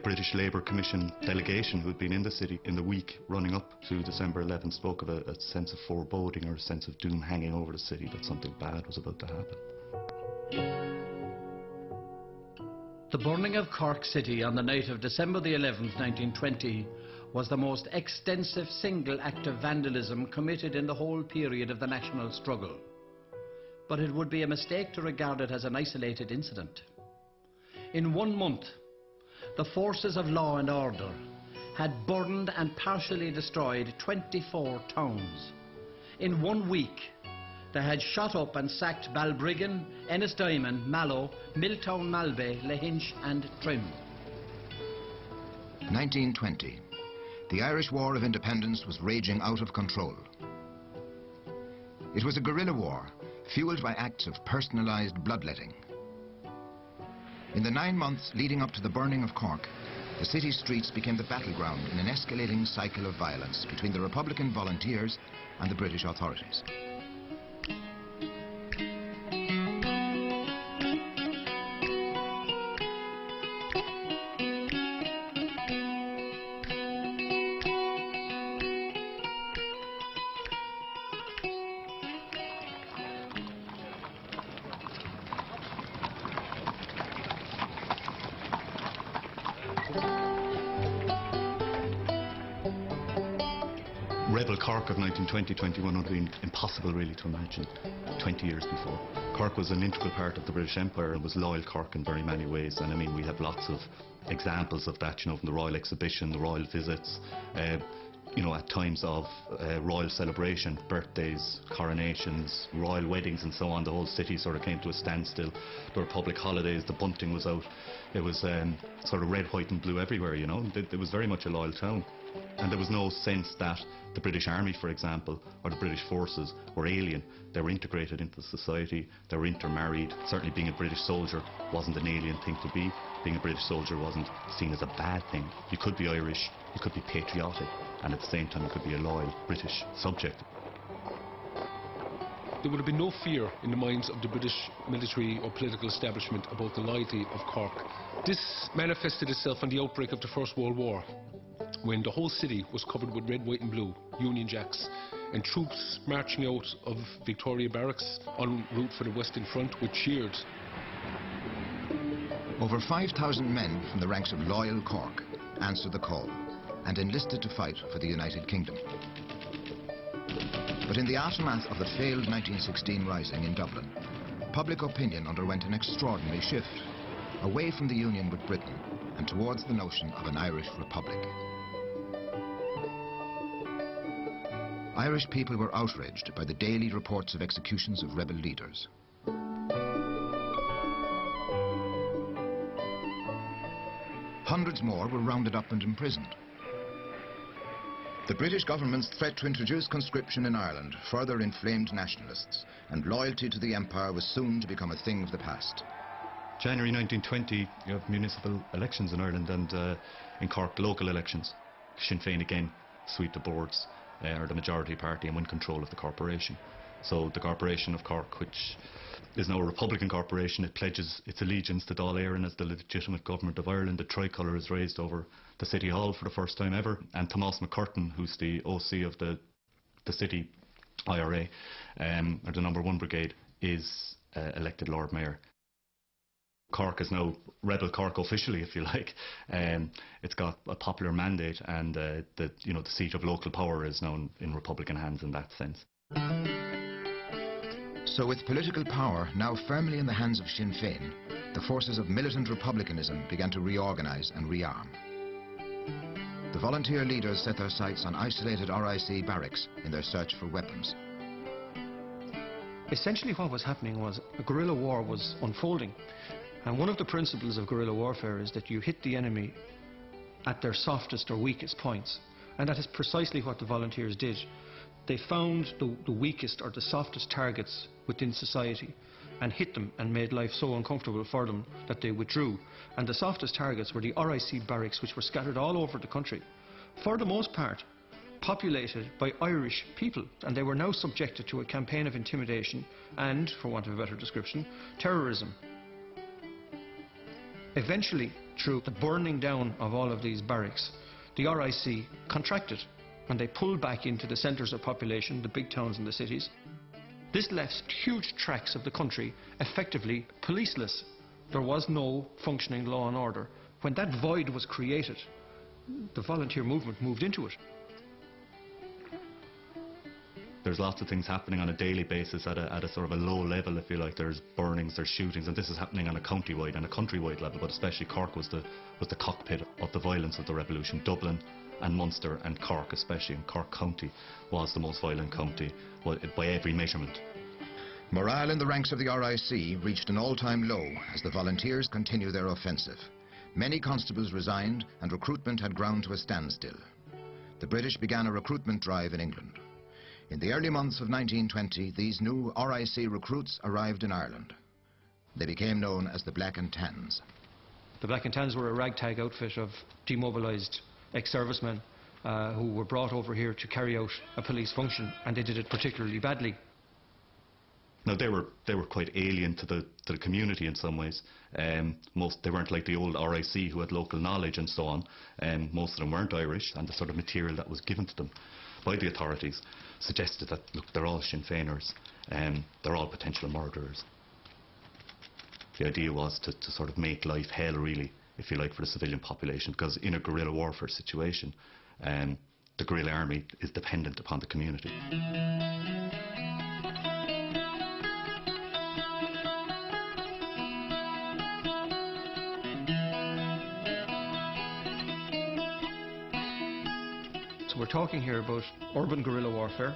British Labour Commission delegation who had been in the city in the week running up to December 11 spoke of a sense of foreboding or a sense of doom hanging over the city, that something bad was about to happen. The burning of Cork City on the night of December the 11th, 1920 was the most extensive single act of vandalism committed in the whole period of the national struggle. But it would be a mistake to regard it as an isolated incident. In 1 month, the forces of law and order had burned and partially destroyed 24 towns. In 1 week, they had shot up and sacked Balbriggan, Ennisdiamond, Mallow, Milltown, Malbay, Lahinch and Trim. 1920. The Irish War of Independence was raging out of control. It was a guerrilla war, fueled by acts of personalised bloodletting. In the 9 months leading up to the burning of Cork, the city streets became the battleground in an escalating cycle of violence between the Republican volunteers and the British authorities. Rebel Cork of 1920-21 would have been impossible really to imagine 20 years before. Cork was an integral part of the British Empire and was loyal Cork in very many ways, and I mean we have lots of examples of that, you know, from the Royal Exhibition, the Royal Visits, you know, at times of royal celebration, birthdays, coronations, royal weddings and so on. The whole city sort of came to a standstill. There were public holidays, the bunting was out. It was sort of red, white and blue everywhere, you know. It was very much a loyal town. And there was no sense that the British Army, for example, or the British forces were alien. They were integrated into society, they were intermarried. Certainly being a British soldier wasn't an alien thing to be. Being a British soldier wasn't seen as a bad thing. You could be Irish, you could be patriotic, and at the same time you could be a loyal British subject. There would have been no fear in the minds of the British military or political establishment about the loyalty of Cork. This manifested itself in the outbreak of the First World War, when the whole city was covered with red, white and blue Union Jacks, and troops marching out of Victoria Barracks en route for the Western Front were cheered. Over 5,000 men from the ranks of loyal Cork answered the call and enlisted to fight for the United Kingdom. But in the aftermath of the failed 1916 rising in Dublin, public opinion underwent an extraordinary shift, away from the union with Britain and towards the notion of an Irish Republic. Irish people were outraged by the daily reports of executions of rebel leaders. Hundreds more were rounded up and imprisoned. The British government's threat to introduce conscription in Ireland further inflamed nationalists, and loyalty to the empire was soon to become a thing of the past. January 1920, you have municipal elections in Ireland, and in Cork, local elections. Sinn Féin again sweep the boards, are the majority party and win control of the corporation. So the Corporation of Cork, which is now a Republican corporation, it pledges its allegiance to Dáil Éireann as the legitimate government of Ireland. The tricolour is raised over the City Hall for the first time ever, and Tomás McCurtain, who's the OC of the city IRA, or the number 1 brigade, is elected Lord Mayor. Cork is now Rebel Cork officially, if you like. It's got a popular mandate, and the seat of local power is now in Republican hands in that sense. So with political power now firmly in the hands of Sinn Féin, the forces of militant republicanism began to reorganise and rearm. The volunteer leaders set their sights on isolated RIC barracks in their search for weapons. Essentially what was happening was a guerrilla war was unfolding. And one of the principles of guerrilla warfare is that you hit the enemy at their softest or weakest points. And that is precisely what the volunteers did. They found the weakest or the softest targets within society and hit them and made life so uncomfortable for them that they withdrew. And the softest targets were the RIC barracks, which were scattered all over the country, for the most part populated by Irish people, and they were now subjected to a campaign of intimidation and, for want of a better description, terrorism. Eventually through the burning down of all of these barracks, the RIC contracted and they pulled back into the centres of population, the big towns and the cities. This left huge tracts of the country effectively policeless. There was no functioning law and order. When that void was created, the volunteer movement moved into it. There's lots of things happening on a daily basis at a sort of a low level, if you like. There's burnings, there's shootings, and this is happening on a county-wide and a countrywide level, but especially Cork was the cockpit of the violence of the revolution. Dublin and Munster and Cork, especially in Cork County, was the most violent county by every measurement. Morale in the ranks of the RIC reached an all-time low as the volunteers continued their offensive. Many constables resigned and recruitment had ground to a standstill. The British began a recruitment drive in England. In the early months of 1920, these new RIC recruits arrived in Ireland. They became known as the Black and Tans. The Black and Tans were a ragtag outfit of demobilised ex-servicemen who were brought over here to carry out a police function, and they did it particularly badly. Now they were quite alien to the community in some ways. They weren't like the old RIC who had local knowledge and so on. Most of them weren't Irish, and the sort of material that was given to them by the authorities suggested that, look, they're all Sinn Féiners, they're all potential murderers. The idea was to sort of make life hell, really, if you like, for the civilian population, because in a guerrilla warfare situation, the guerrilla army is dependent upon the community. So we're talking here about urban guerrilla warfare.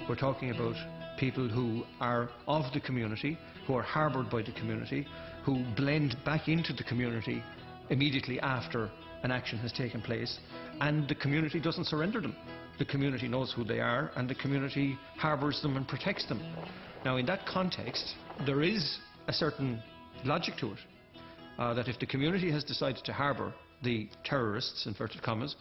We're talking about people who are of the community, who are harboured by the community, who blend back into the community immediately after an action has taken place, and the community doesn't surrender them. The community knows who they are, and the community harbours them and protects them. Now, in that context, there is a certain logic to it, that if the community has decided to harbour the terrorists, inverted commas,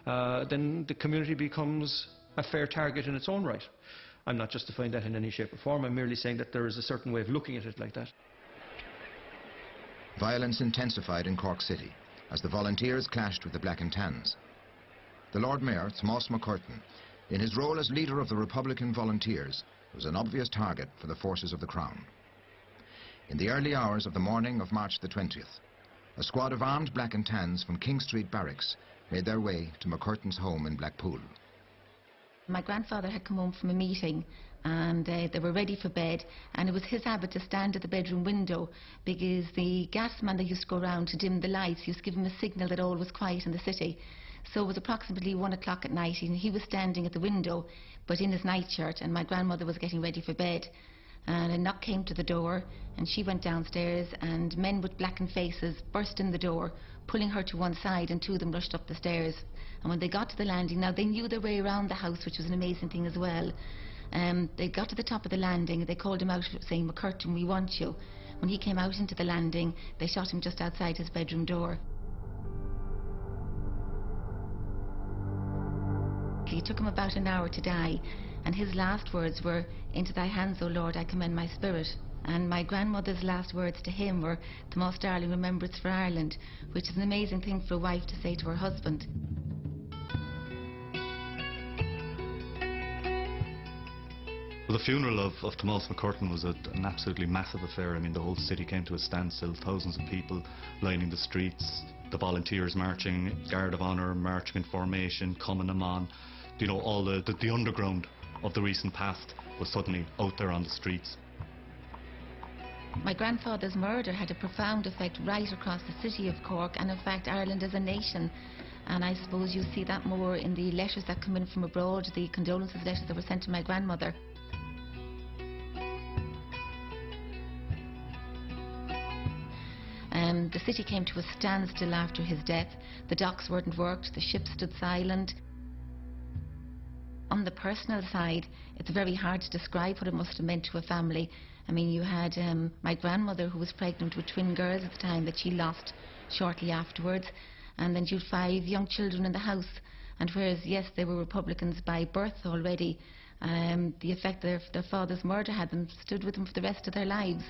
then the community becomes a fair target in its own right. I'm not justifying that in any shape or form. I'm merely saying that there is a certain way of looking at it like that. Violence intensified in Cork City as the volunteers clashed with the Black and Tans. The Lord Mayor, Tomás McCurtain, in his role as leader of the Republican Volunteers, was an obvious target for the forces of the Crown. In the early hours of the morning of March the 20th, a squad of armed Black and Tans from King Street Barracks made their way to McCurtain's home in Blackpool. My grandfather had come home from a meeting and they were ready for bed, and it was his habit to stand at the bedroom window because the gas man that used to go around to dim the lights used to give him a signal that all was quiet in the city. So it was approximately 1 o'clock at night and he was standing at the window but in his nightshirt, and my grandmother was getting ready for bed. And a knock came to the door and she went downstairs, and men with blackened faces burst in the door, pulling her to one side, and two of them rushed up the stairs. And when they got to the landing, now they knew their way around the house, which was an amazing thing as well. They got to the top of the landing, they called him out saying, "McCurtain, we want you." When he came out into the landing, they shot him just outside his bedroom door. It took him about an hour to die, and his last words were, "Into thy hands, O Lord, I commend my spirit." And my grandmother's last words to him were, "The most darling remembrance for Ireland," which is an amazing thing for a wife to say to her husband. Well, the funeral of Tomás McCurtain was an absolutely massive affair. I mean, the whole city came to a standstill, thousands of people lining the streets, the volunteers marching, Guard of Honour marching in formation, coming them on. You know, all the underground of the recent past was suddenly out there on the streets. My grandfather's murder had a profound effect right across the city of Cork, and in fact Ireland as a nation. And I suppose you see that more in the letters that come in from abroad, the condolences letters that were sent to my grandmother. The city came to a standstill after his death. The docks weren't worked, the ships stood silent. On the personal side, it's very hard to describe what it must have meant to a family. I mean, you had my grandmother, who was pregnant with twin girls at the time, that she lost shortly afterwards, and then you had 5 young children in the house. And whereas, yes, they were Republicans by birth already, the effect their father's murder had them stood with them for the rest of their lives.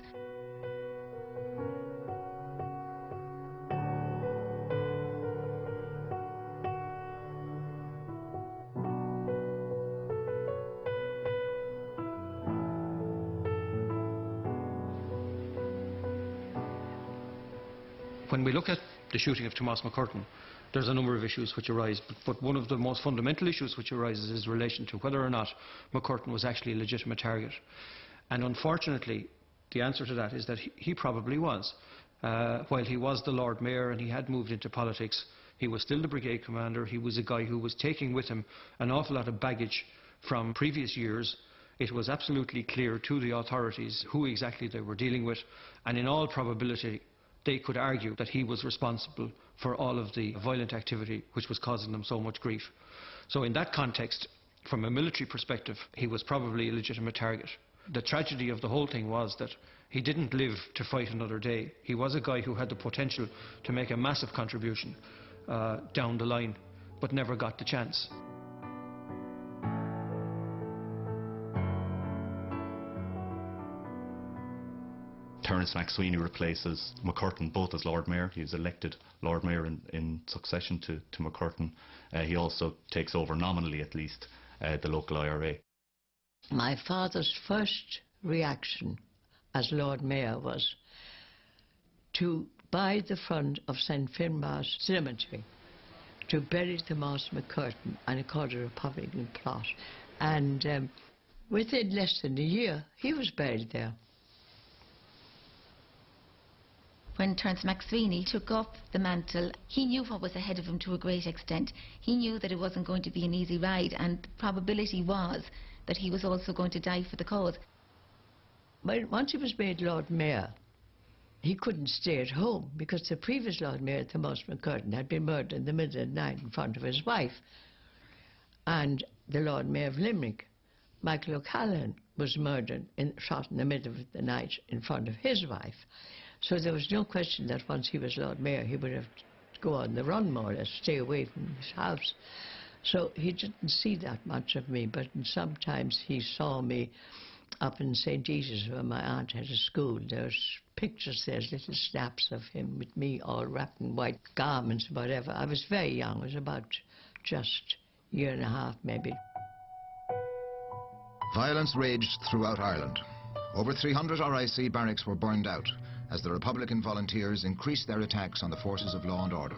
When we look at the shooting of Tomás McCurtain, there's a number of issues which arise, but one of the most fundamental issues which arises is in relation to whether or not McCurtain was actually a legitimate target. And unfortunately, the answer to that is that he probably was. While he was the Lord Mayor and he had moved into politics, he was still the brigade commander. He was a guy who was taking with him an awful lot of baggage from previous years. It was absolutely clear to the authorities who exactly they were dealing with, and in all probability they could argue that he was responsible for all of the violent activity which was causing them so much grief. So in that context, from a military perspective, he was probably a legitimate target. The tragedy of the whole thing was that he didn't live to fight another day. He was a guy who had the potential to make a massive contribution down the line, but never got the chance. Terence MacSweeney replaces McCurtain both as Lord Mayor. He was elected Lord Mayor in succession to McCurtain. He also takes over, nominally at least, the local IRA. My father's first reaction as Lord Mayor was to buy the front of St Finbarr's Cemetery, to bury Tomás McCurtain and a called a Republican plot. And within less than a year, he was buried there. When Terence MacSweeney took up the mantle, he knew what was ahead of him to a great extent. He knew that it wasn't going to be an easy ride, and the probability was that he was also going to die for the cause. But once he was made Lord Mayor, he couldn't stay at home because the previous Lord Mayor, Tomás McCurtain, had been murdered in the middle of the night in front of his wife. And the Lord Mayor of Limerick, Michael O'Callaghan, was murdered and shot in the middle of the night in front of his wife. So there was no question that once he was Lord Mayor, he would have to go on the run more or less, stay away from his house. So he didn't see that much of me, but sometimes he saw me up in St. Jesus where my aunt had a school. There's pictures, there's little snaps of him with me all wrapped in white garments, whatever. I was very young, I was about just a year and a half maybe. Violence raged throughout Ireland. Over 300 RIC barracks were burned out as the Republican volunteers increased their attacks on the forces of law and order.